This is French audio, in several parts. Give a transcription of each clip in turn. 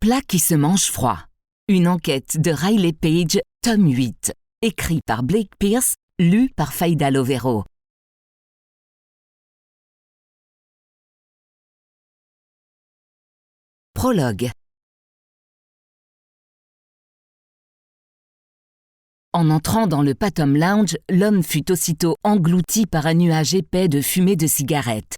plat qui se mange froid. Une enquête de Riley Page, tome 8, écrit par Blake Pierce, lu par Faïda Lovero. Prologue. En entrant dans le Pathom Lounge, l'homme fut aussitôt englouti par un nuage épais de fumée de cigarettes.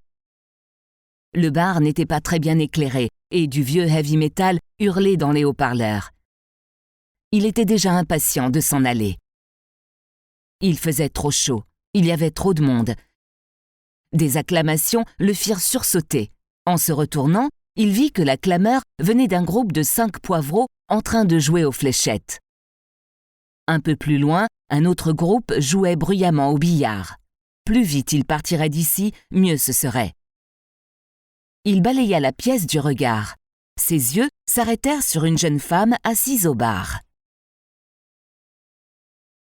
Le bar n'était pas très bien éclairé et du vieux heavy metal hurlait dans les haut-parleurs. Il était déjà impatient de s'en aller. Il faisait trop chaud, il y avait trop de monde. Des acclamations le firent sursauter. En se retournant, il vit que la clameur venait d'un groupe de 5 poivreaux en train de jouer aux fléchettes. Un peu plus loin, un autre groupe jouait bruyamment au billard. Plus vite il partirait d'ici, mieux ce serait. Il balaya la pièce du regard. Ses yeux s'arrêtèrent sur une jeune femme assise au bar.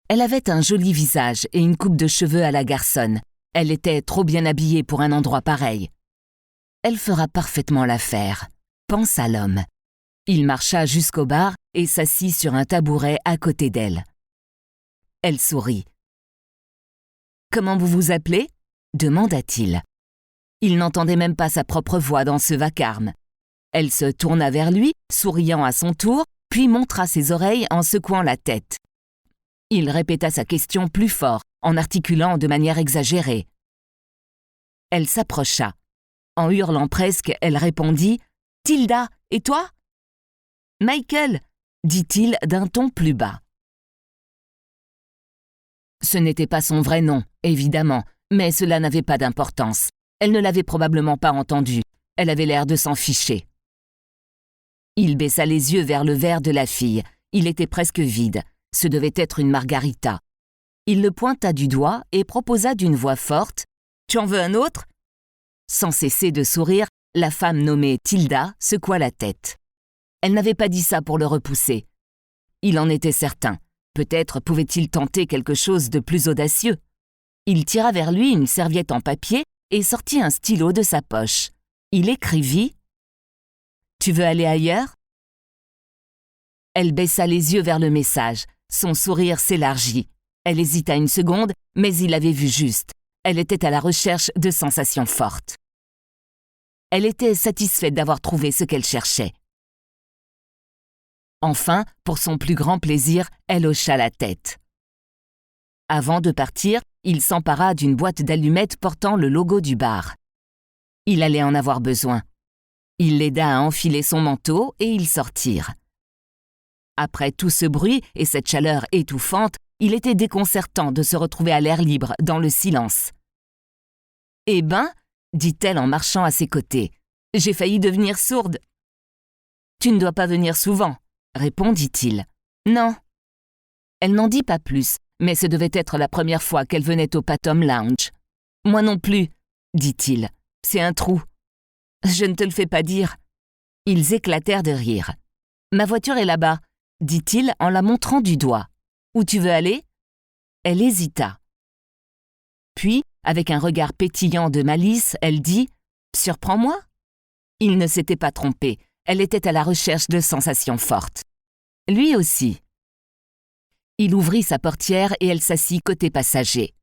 Elle avait un joli visage et une coupe de cheveux à la garçonne. Elle était trop bien habillée pour un endroit pareil. Elle fera parfaitement l'affaire, pensa l'homme. Il marcha jusqu'au bar et s'assit sur un tabouret à côté d'elle. Elle sourit. « Comment vous vous appelez » demanda-t-il. Il n'entendait même pas sa propre voix dans ce vacarme. Elle se tourna vers lui, souriant à son tour, puis montra ses oreilles en secouant la tête. Il répéta sa question plus fort, en articulant de manière exagérée. Elle s'approcha. En hurlant presque, elle répondit « Tilda, et toi ?»« Michael » dit-il d'un ton plus bas. Ce n'était pas son vrai nom, évidemment, mais cela n'avait pas d'importance. Elle ne l'avait probablement pas entendu. Elle avait l'air de s'en ficher. Il baissa les yeux vers le verre de la fille. Il était presque vide. Ce devait être une margarita. Il le pointa du doigt et proposa d'une voix forte « Tu en veux un autre ?» Sans cesser de sourire, la femme nommée Tilda secoua la tête. Elle n'avait pas dit ça pour le repousser. Il en était certain. Peut-être pouvait-il tenter quelque chose de plus audacieux. Il tira vers lui une serviette en papier et sortit un stylo de sa poche. Il écrivit « Tu veux aller ailleurs ?» Elle baissa les yeux vers le message. Son sourire s'élargit. Elle hésita une seconde, mais il avait vu juste. Elle était à la recherche de sensations fortes. Elle était satisfaite d'avoir trouvé ce qu'elle cherchait. Enfin, pour son plus grand plaisir, elle hocha la tête. Avant de partir, il s'empara d'une boîte d'allumettes portant le logo du bar. Il allait en avoir besoin. Il l'aida à enfiler son manteau et ils sortirent. Après tout ce bruit et cette chaleur étouffante, il était déconcertant de se retrouver à l'air libre, dans le silence. « Eh ben, » dit-elle en marchant à ses côtés, « j'ai failli devenir sourde. »« Tu ne dois pas venir souvent, » répondit-il. « Non. » Elle n'en dit pas plus, mais ce devait être la première fois qu'elle venait au Pathom Lounge. « Moi non plus, » dit-il. « C'est un trou. »« Je ne te le fais pas dire. » Ils éclatèrent de rire. « Ma voiture est là-bas, » dit-il en la montrant du doigt. « Où tu veux aller ?» Elle hésita. Puis, avec un regard pétillant de malice, elle dit « Surprends-moi » Il ne s'était pas trompé. Elle était à la recherche de sensations fortes. Lui aussi. Il ouvrit sa portière et elle s'assit côté passager.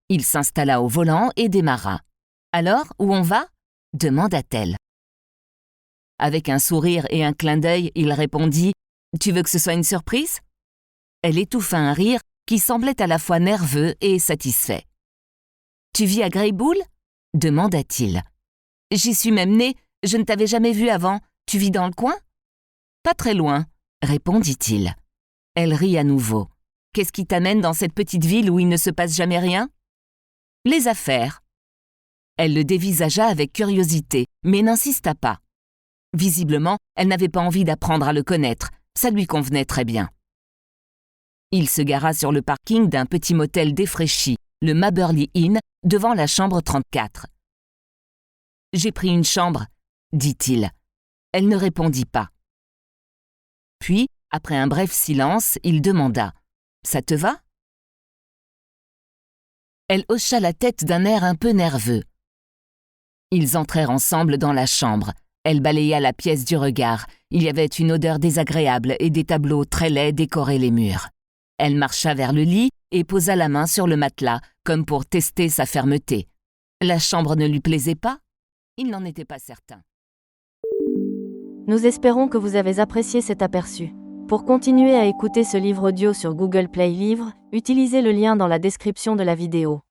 Il s'installa au volant et démarra. « Alors, où on va ?» demanda-t-elle. Avec un sourire et un clin d'œil, il répondit « Tu veux que ce soit une surprise ?» Elle étouffa un rire qui semblait à la fois nerveux et satisfait. « Tu vis à Greybull ?» demanda-t-il. « J'y suis même né, je ne t'avais jamais vu avant. Tu vis dans le coin ?»« Pas très loin, » répondit-il. Elle rit à nouveau. « Qu'est-ce qui t'amène dans cette petite ville où il ne se passe jamais rien ?»« Les affaires. » Elle le dévisagea avec curiosité, mais n'insista pas. Visiblement, elle n'avait pas envie d'apprendre à le connaître. Ça lui convenait très bien. Il se gara sur le parking d'un petit motel défraîchi, le Maberly Inn, devant la chambre 34. « J'ai pris une chambre, » dit-il. Elle ne répondit pas. Puis, après un bref silence, il demanda « Ça te va ?» Elle hocha la tête d'un air un peu nerveux. Ils entrèrent ensemble dans la chambre. Elle balaya la pièce du regard. Il y avait une odeur désagréable et des tableaux très laids décoraient les murs. Elle marcha vers le lit et posa la main sur le matelas, comme pour tester sa fermeté. La chambre ne lui plaisait pas? Il n'en était pas certain. Nous espérons que vous avez apprécié cet aperçu. Pour continuer à écouter ce livre audio sur Google Play Livres, utilisez le lien dans la description de la vidéo.